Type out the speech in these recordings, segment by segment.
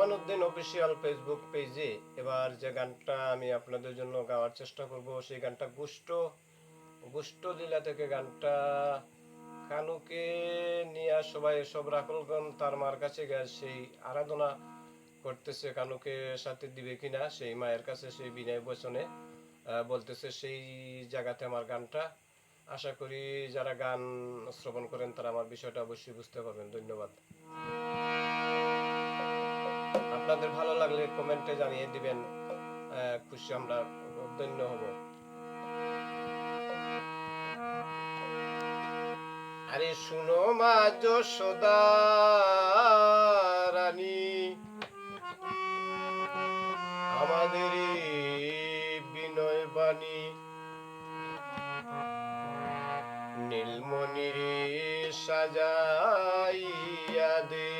Amanuddin official Facebook পেজে এবার যে গানটা আমি আপনাদের জন্য গাওয়ার চেষ্টা করব সেই গানটা গুষ্ট লীলা থেকে। গানটা কানুকে নিয়ে সবাই সব রাখলগণ তার মার কাছে গেছে, সেই আরাধনা করতেছে কানুকে সাথে দিবে কিনা, সেই মায়ের কাছে সেই বিনয় বচনে বলতেছে। সেই জায়গাতে আমার গানটা, আশা করি যারা গান শ্রবণ করেন তারা আমার বিষয়টা অবশ্যই বুঝতে পারবেন। ধন্যবাদ। আপনাদের ভালো লাগলে কমেন্টে জানিয়ে দিবেন, খুশি আমরা ধন্য হব। আরে শুনো মা যশোদা রানী, আমাদের বিনয় বাণী, নীলমণির সাজাইয়া দে,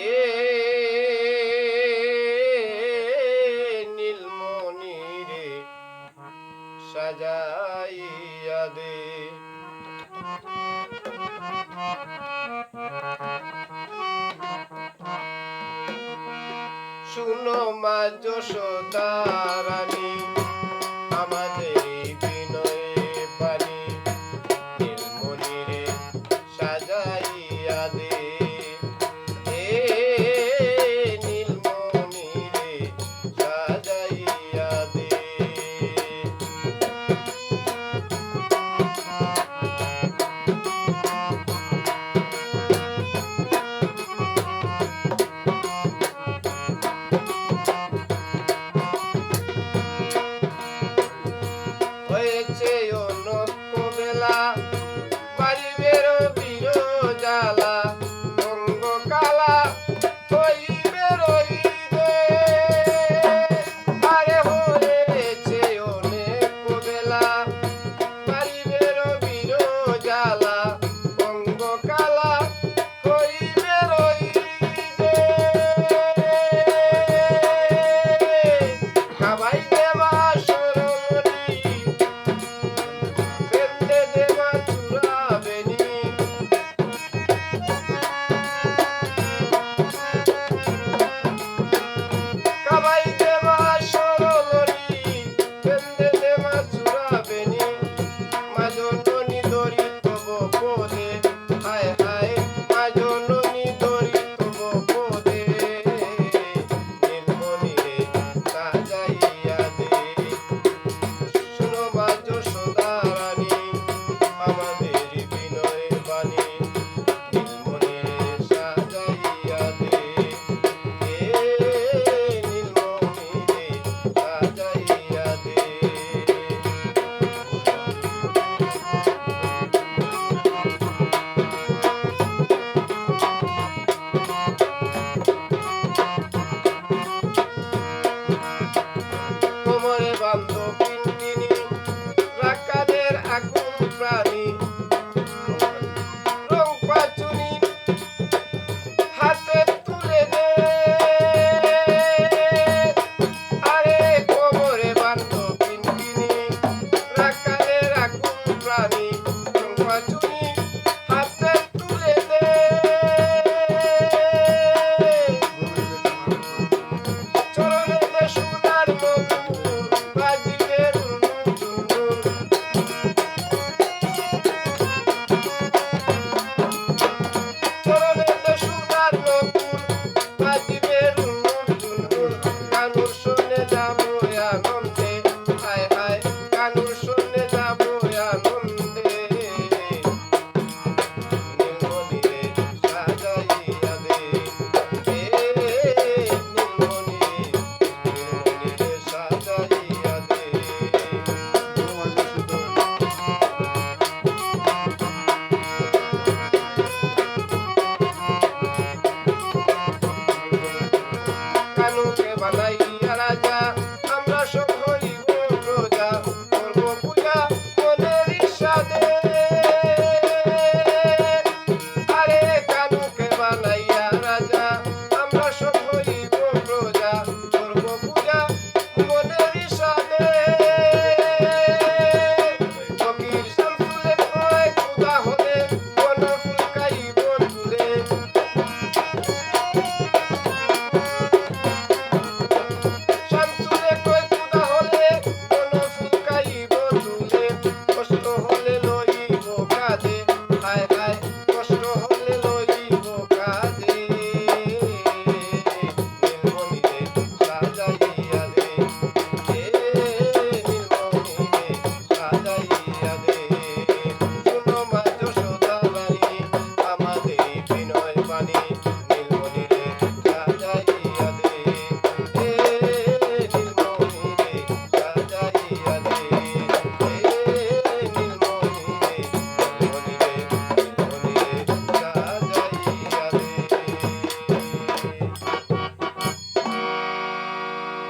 এ নীলমণির সাজাইয়া দে। শুনো মা যশোদা রানী, আমাদের